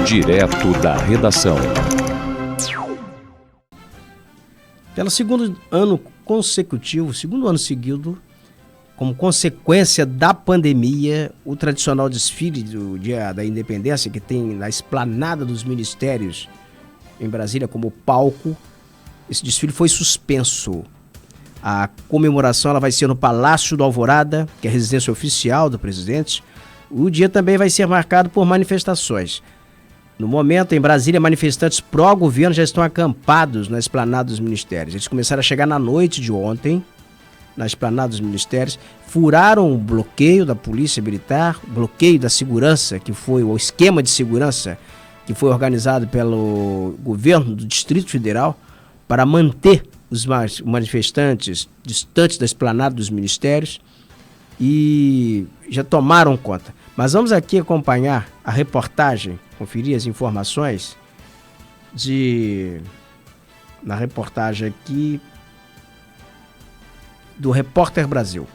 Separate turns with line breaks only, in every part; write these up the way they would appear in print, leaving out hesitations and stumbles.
Direto da redação.
Pelo segundo ano seguido, como consequência da pandemia, o tradicional desfile do Dia da Independência, que tem na Esplanada dos Ministérios em Brasília como palco, esse desfile foi suspenso. A comemoração ela vai ser no Palácio do Alvorada, que é a residência oficial do presidente. O dia também vai ser marcado por manifestações. No momento, em Brasília, manifestantes pró-governo já estão acampados na Esplanada dos Ministérios. Eles começaram a chegar na noite de ontem, na Esplanada dos Ministérios, furaram o bloqueio da Polícia Militar, bloqueio da segurança, que foi o esquema de segurança que foi organizado pelo governo do Distrito Federal para manter os manifestantes distantes da Esplanada dos Ministérios e já tomaram conta. Mas vamos aqui acompanhar a reportagem, conferir as informações na reportagem aqui do Repórter Brasil.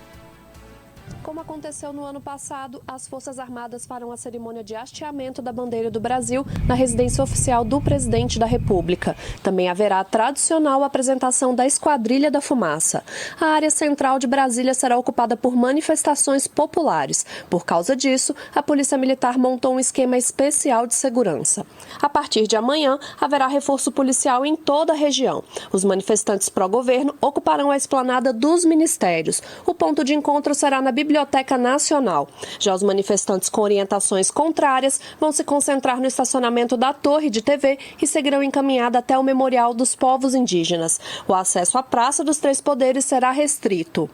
Como aconteceu no ano passado, as Forças Armadas farão a cerimônia de hasteamento da bandeira do Brasil na residência oficial do Presidente da República. Também haverá a tradicional apresentação da Esquadrilha da Fumaça. A área central de Brasília será ocupada por manifestações populares. Por causa disso, a Polícia Militar montou um esquema especial de segurança. A partir de amanhã, haverá reforço policial em toda a região. Os manifestantes pró-governo ocuparão a esplanada dos ministérios. O ponto de encontro será na Biblioteca Nacional. Já os manifestantes com orientações contrárias vão se concentrar no estacionamento da Torre de TV e seguirão encaminhada até o Memorial dos Povos Indígenas. O acesso à Praça dos Três Poderes será restrito.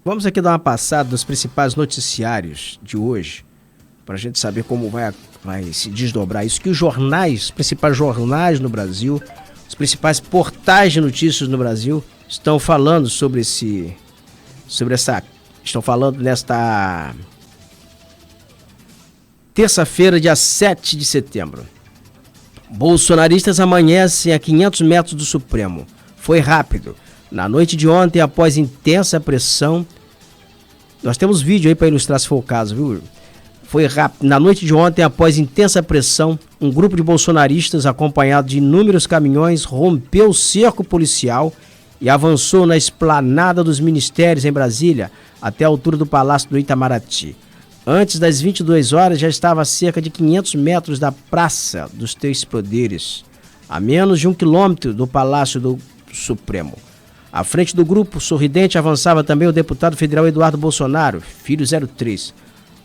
Vamos aqui dar uma passada nos principais noticiários de hoje, para a gente saber como vai se desdobrar isso, que os principais jornais no Brasil, os principais portais de notícias no Brasil estão falando estão falando nesta terça-feira, dia 7 de setembro. Bolsonaristas amanhecem a 500 metros do Supremo. Foi rápido. Na noite de ontem, após intensa pressão... Nós temos vídeo aí para ilustrar se for o caso, viu? Foi rápido. Na noite de ontem, após intensa pressão, um grupo de bolsonaristas, acompanhado de inúmeros caminhões, rompeu o cerco policial e avançou na Esplanada dos Ministérios em Brasília, até a altura do Palácio do Itamaraty. Antes das 22 horas, já estava a cerca de 500 metros da Praça dos Três Poderes, a menos de 1 quilômetro do Palácio do Supremo. À frente do grupo, sorridente, avançava também o deputado federal Eduardo Bolsonaro, filho 03.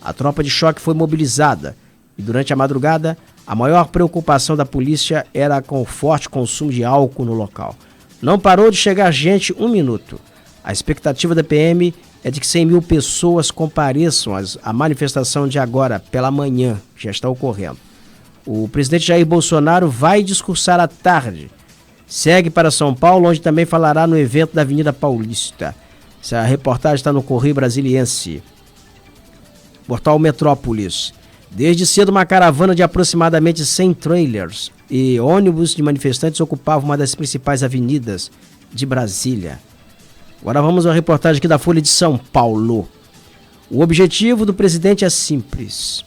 A tropa de choque foi mobilizada e, durante a madrugada, a maior preocupação da polícia era com o forte consumo de álcool no local. Não parou de chegar gente 1 minuto. A expectativa da PM é de que 100 mil pessoas compareçam à manifestação de agora, pela manhã, que já está ocorrendo. O presidente Jair Bolsonaro vai discursar à tarde. Segue para São Paulo, onde também falará no evento da Avenida Paulista. Essa reportagem está no Correio Brasiliense. Portal Metrópolis. Desde cedo, uma caravana de aproximadamente 100 trailers e ônibus de manifestantes ocupava uma das principais avenidas de Brasília. Agora vamos à reportagem aqui da Folha de São Paulo. O objetivo do presidente é simples: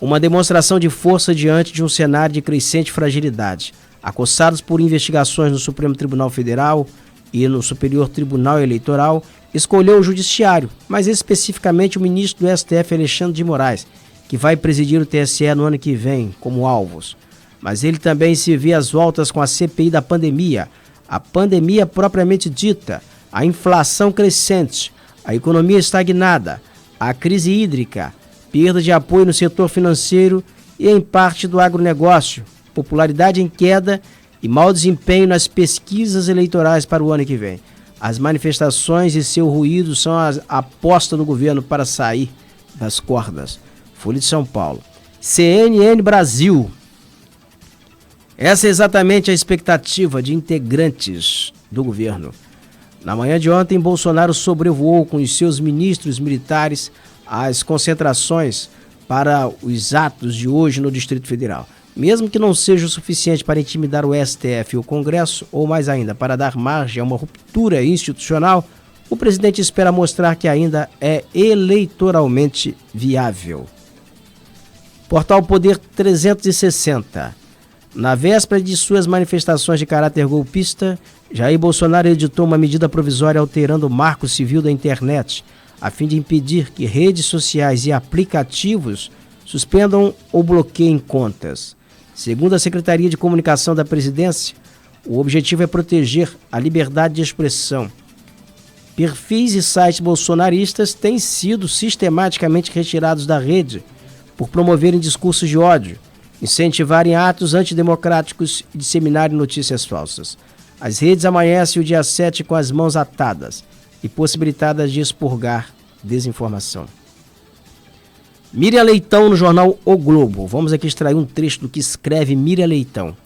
uma demonstração de força diante de um cenário de crescente fragilidade. Acossados por investigações no Supremo Tribunal Federal e no Superior Tribunal Eleitoral, escolheu o Judiciário, mas especificamente o ministro do STF, Alexandre de Moraes, que vai presidir o TSE no ano que vem, como alvos. Mas ele também se vê às voltas com a CPI da pandemia, a pandemia propriamente dita, a inflação crescente, a economia estagnada, a crise hídrica, perda de apoio no setor financeiro e em parte do agronegócio, popularidade em queda e mau desempenho nas pesquisas eleitorais para o ano que vem. As manifestações e seu ruído são a aposta do governo para sair das cordas. Folha de São Paulo. CNN Brasil. Essa é exatamente a expectativa de integrantes do governo. Na manhã de ontem, Bolsonaro sobrevoou com os seus ministros militares as concentrações para os atos de hoje no Distrito Federal. Mesmo que não seja o suficiente para intimidar o STF e o Congresso, ou mais ainda, para dar margem a uma ruptura institucional, o presidente espera mostrar que ainda é eleitoralmente viável. Portal Poder 360. Na véspera de suas manifestações de caráter golpista, Jair Bolsonaro editou uma medida provisória alterando o marco civil da internet, a fim de impedir que redes sociais e aplicativos suspendam ou bloqueiem contas. Segundo a Secretaria de Comunicação da Presidência, o objetivo é proteger a liberdade de expressão. Perfis e sites bolsonaristas têm sido sistematicamente retirados da rede por promoverem discursos de ódio, incentivarem atos antidemocráticos e disseminarem notícias falsas. As redes amanhecem o dia 7 com as mãos atadas e possibilitadas de expurgar desinformação. Miriam Leitão no jornal O Globo. Vamos aqui extrair um trecho do que escreve Miriam Leitão.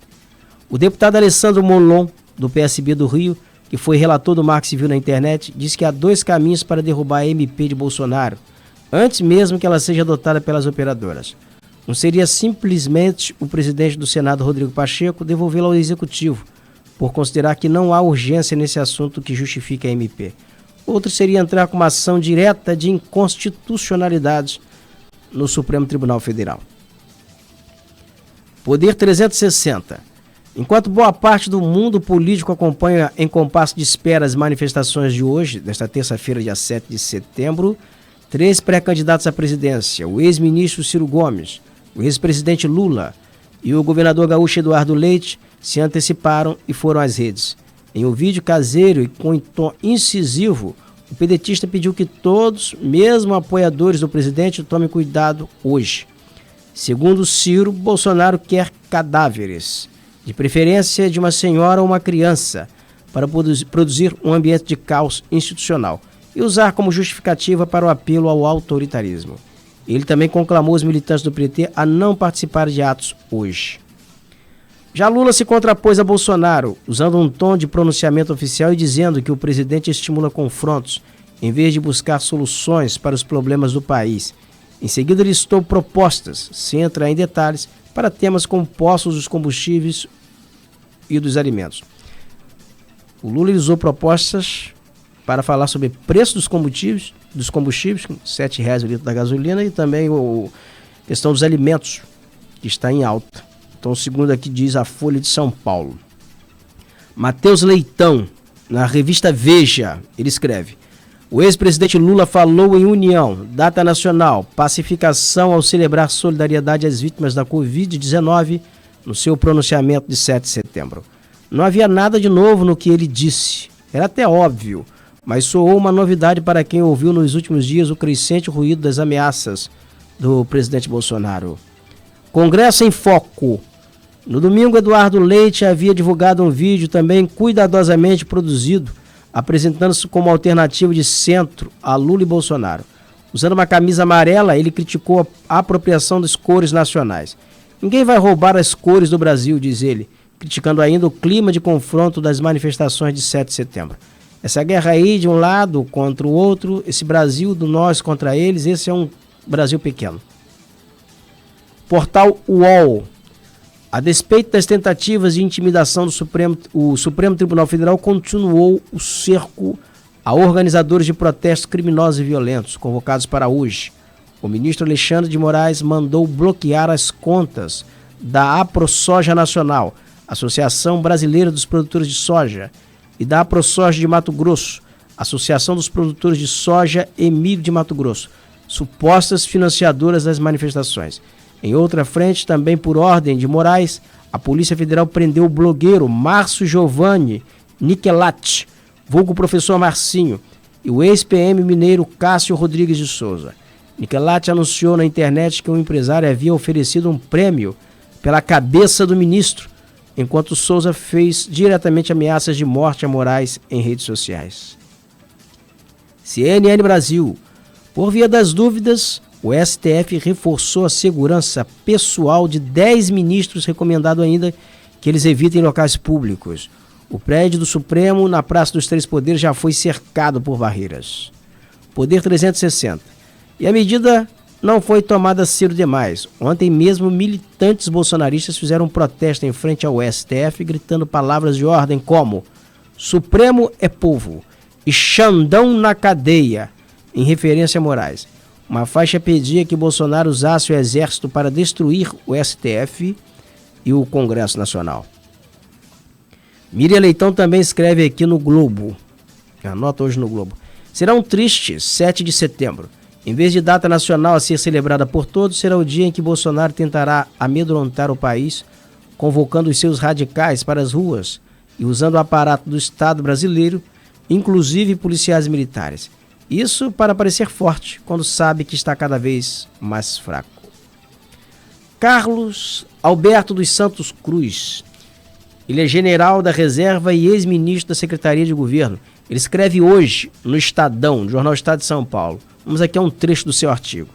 O deputado Alessandro Molon, do PSB do Rio, que foi relator do Marco Civil na internet, diz que há 2 caminhos para derrubar a MP de Bolsonaro, antes mesmo que ela seja adotada pelas operadoras. Um seria simplesmente o presidente do Senado, Rodrigo Pacheco, devolvê-la ao Executivo, por considerar que não há urgência nesse assunto que justifique a MP. Outro seria entrar com uma ação direta de inconstitucionalidade no Supremo Tribunal Federal. Poder 360. Enquanto boa parte do mundo político acompanha em compasso de espera as manifestações de hoje, desta terça-feira, dia 7 de setembro, 3 pré-candidatos à presidência, o ex-ministro Ciro Gomes, o ex-presidente Lula e o governador gaúcho Eduardo Leite, se anteciparam e foram às redes. Em um vídeo caseiro e com tom incisivo, o pedetista pediu que todos, mesmo apoiadores do presidente, tomem cuidado hoje. Segundo Ciro, Bolsonaro quer cadáveres, de preferência de uma senhora ou uma criança, para produzir um ambiente de caos institucional e usar como justificativa para o apelo ao autoritarismo. Ele também conclamou os militantes do PT a não participar de atos hoje. Já Lula se contrapôs a Bolsonaro, usando um tom de pronunciamento oficial e dizendo que o presidente estimula confrontos, em vez de buscar soluções para os problemas do país. Em seguida, listou propostas, sem entrar em detalhes, para temas como postos dos combustíveis e dos alimentos. O Lula usou propostas para falar sobre preço dos combustíveis, R$ 7,00 o litro da gasolina, e também a questão dos alimentos, que está em alta. Então, segundo aqui diz a Folha de São Paulo. Matheus Leitão, na revista Veja, ele escreve: o ex-presidente Lula falou em união, data nacional, pacificação ao celebrar solidariedade às vítimas da Covid-19 no seu pronunciamento de 7 de setembro. Não havia nada de novo no que ele disse. Era até óbvio, mas soou uma novidade para quem ouviu nos últimos dias o crescente ruído das ameaças do presidente Bolsonaro. Congresso em Foco. No domingo, Eduardo Leite havia divulgado um vídeo também cuidadosamente produzido, apresentando-se como alternativa de centro a Lula e Bolsonaro. Usando uma camisa amarela, ele criticou a apropriação das cores nacionais. Ninguém vai roubar as cores do Brasil, diz ele, criticando ainda o clima de confronto das manifestações de 7 de setembro. Essa guerra aí de um lado contra o outro, esse Brasil do nós contra eles, esse é um Brasil pequeno. Portal UOL. A despeito das tentativas de intimidação do Supremo, o Supremo Tribunal Federal continuou o cerco a organizadores de protestos criminosos e violentos, convocados para hoje. O ministro Alexandre de Moraes mandou bloquear as contas da AproSoja Nacional, Associação Brasileira dos Produtores de Soja, e da AproSoja de Mato Grosso, Associação dos Produtores de Soja e Milho de Mato Grosso, supostas financiadoras das manifestações. Em outra frente, também por ordem de Moraes, a Polícia Federal prendeu o blogueiro Márcio Giovanni Nicolatti, vulgo professor Marcinho, e o ex-PM mineiro Cássio Rodrigues de Souza. Nicolatti anunciou na internet que um empresário havia oferecido um prêmio pela cabeça do ministro, enquanto Souza fez diretamente ameaças de morte a Moraes em redes sociais. CNN Brasil. Por via das dúvidas, o STF reforçou a segurança pessoal de 10 ministros, recomendando ainda que eles evitem locais públicos. O prédio do Supremo, na Praça dos Três Poderes, já foi cercado por barreiras. Poder 360. E a medida não foi tomada cedo demais. Ontem mesmo, militantes bolsonaristas fizeram um protesto em frente ao STF, gritando palavras de ordem como Supremo é povo e Xandão na cadeia, em referência a Moraes. Uma faixa pedia que Bolsonaro usasse o exército para destruir o STF e o Congresso Nacional. Miriam Leitão também escreve aqui no Globo. Anota hoje no Globo. Será um triste 7 de setembro. Em vez de data nacional a ser celebrada por todos, será o dia em que Bolsonaro tentará amedrontar o país, convocando os seus radicais para as ruas e usando o aparato do Estado brasileiro, inclusive policiais militares. Isso para parecer forte, quando sabe que está cada vez mais fraco. Carlos Alberto dos Santos Cruz. Ele é general da reserva e ex-ministro da Secretaria de Governo. Ele escreve hoje no Estadão, no Jornal Estado de São Paulo. Vamos aqui a um trecho do seu artigo.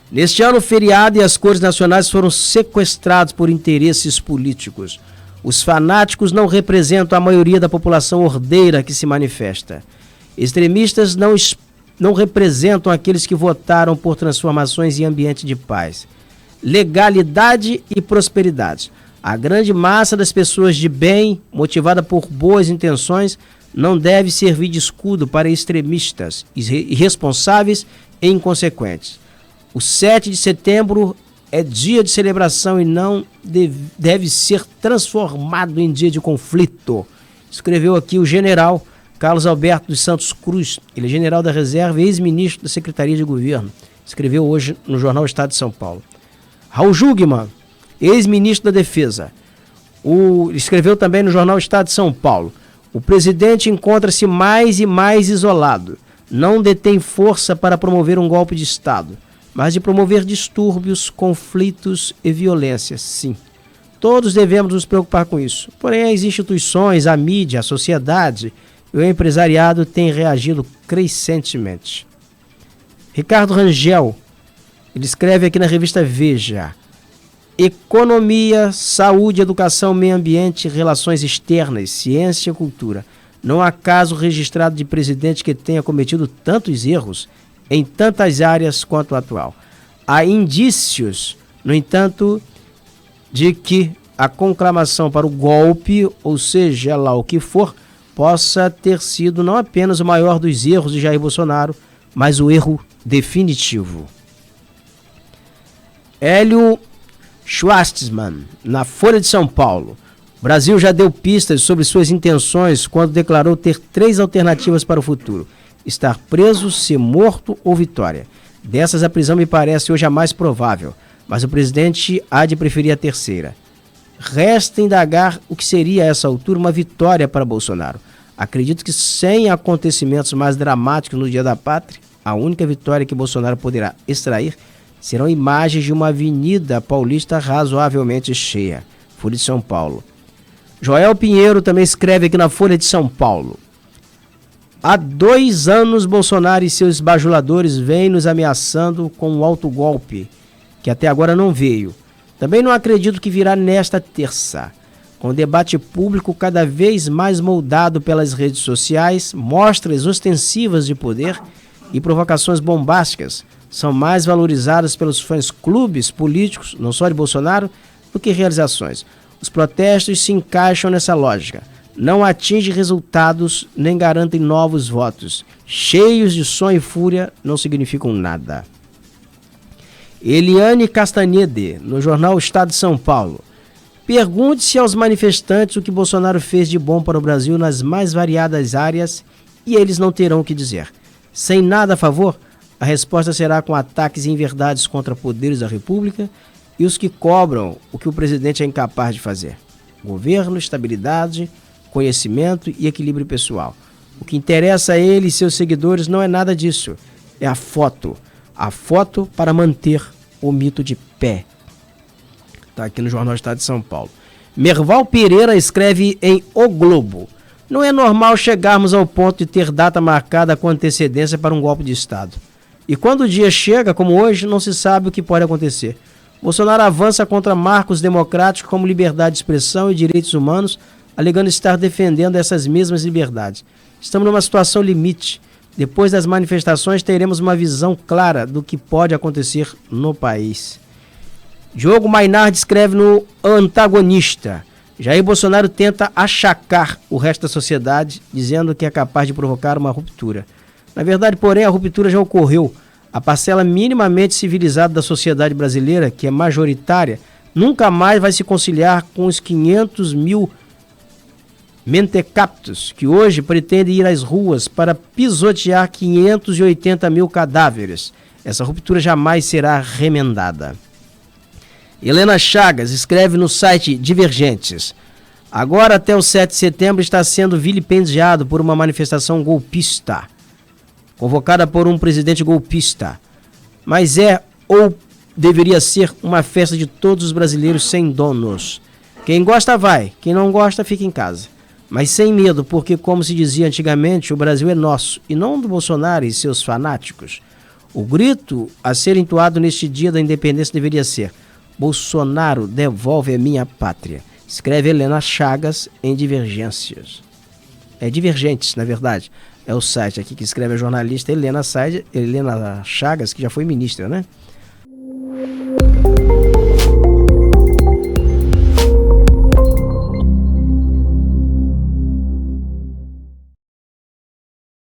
Neste ano, o feriado e as cores nacionais foram sequestrados por interesses políticos. Os fanáticos não representam a maioria da população ordeira que se manifesta. Extremistas não representam aqueles que votaram por transformações em ambiente de paz, legalidade e prosperidade. A grande massa das pessoas de bem, motivada por boas intenções, não deve servir de escudo para extremistas, irresponsáveis e inconsequentes. O 7 de setembro é dia de celebração e não deve ser transformado em dia de conflito. Escreveu aqui o general Carlos Alberto dos Santos Cruz. Ele é general da reserva e ex-ministro da Secretaria de Governo. Escreveu hoje no Jornal Estado de São Paulo. Raul Jungmann, ex-ministro da Defesa. Escreveu também no Jornal Estado de São Paulo. O presidente encontra-se mais e mais isolado. Não detém força para promover um golpe de Estado, mas de promover distúrbios, conflitos e violência, sim. Todos devemos nos preocupar com isso. Porém, as instituições, a mídia, a sociedade e o empresariado têm reagido crescentemente. Ricardo Rangel, ele escreve aqui na revista Veja: economia, saúde, educação, meio ambiente, relações externas, ciência e cultura. Não há caso registrado de presidente que tenha cometido tantos erros em tantas áreas quanto o atual. Há indícios, no entanto, de que a conclamação para o golpe, ou seja lá o que for, possa ter sido não apenas o maior dos erros de Jair Bolsonaro, mas o erro definitivo. Hélio Schwartzman, na Folha de São Paulo. O Brasil já deu pistas sobre suas intenções quando declarou ter 3 alternativas para o futuro: estar preso, ser morto ou vitória. Dessas, a prisão me parece hoje a mais provável, mas o presidente há de preferir a terceira. Resta indagar o que seria a essa altura uma vitória para Bolsonaro. Acredito que sem acontecimentos mais dramáticos no Dia da Pátria, a única vitória que Bolsonaro poderá extrair serão imagens de uma avenida paulista razoavelmente cheia. Folha de São Paulo. Joel Pinheiro também escreve aqui na Folha de São Paulo: há 2 anos Bolsonaro e seus bajuladores vêm nos ameaçando com um autogolpe, que até agora não veio. Também não acredito que virá nesta terça. Com o debate público cada vez mais moldado pelas redes sociais, mostras ostensivas de poder e provocações bombásticas são mais valorizadas pelos fãs-clubes políticos, não só de Bolsonaro, do que realizações. Os protestos se encaixam nessa lógica. Não atingem resultados nem garantem novos votos. Cheios de som e fúria não significam nada. Eliane Castanede, no jornal Estado de São Paulo. Pergunte-se aos manifestantes o que Bolsonaro fez de bom para o Brasil nas mais variadas áreas e eles não terão o que dizer. Sem nada a favor, a resposta será com ataques e inverdades contra poderes da República e os que cobram o que o presidente é incapaz de fazer: governo, estabilidade, conhecimento e equilíbrio pessoal. O que interessa a ele e seus seguidores não é nada disso. É a foto. A foto para manter o mito de pé. Está aqui no Jornal Estado de São Paulo. Merval Pereira escreve em O Globo: não é normal chegarmos ao ponto de ter data marcada com antecedência para um golpe de Estado. E quando o dia chega, como hoje, não se sabe o que pode acontecer. Bolsonaro avança contra marcos democráticos como liberdade de expressão e direitos humanos, alegando estar defendendo essas mesmas liberdades. Estamos numa situação limite. Depois das manifestações, teremos uma visão clara do que pode acontecer no país. Diogo Mainardi escreve no Antagonista: Jair Bolsonaro tenta achacar o resto da sociedade, dizendo que é capaz de provocar uma ruptura. Na verdade, porém, a ruptura já ocorreu. A parcela minimamente civilizada da sociedade brasileira, que é majoritária, nunca mais vai se conciliar com os 500 mil mentecaptos que hoje pretendem ir às ruas para pisotear 580 mil cadáveres. Essa ruptura jamais será remendada. Helena Chagas escreve no site Divergentes: agora até o 7 de setembro está sendo vilipendiado por uma manifestação golpista, convocada por um presidente golpista. Mas é ou deveria ser uma festa de todos os brasileiros sem donos. Quem gosta vai, quem não gosta fica em casa. Mas sem medo, porque como se dizia antigamente, o Brasil é nosso e não do Bolsonaro e seus fanáticos. O grito a ser entoado neste dia da independência deveria ser: Bolsonaro, devolve a minha pátria. Escreve Helena Chagas em Divergências. É Divergentes, na verdade. É o site aqui que escreve a jornalista Helena Chagas, que já foi ministra, né?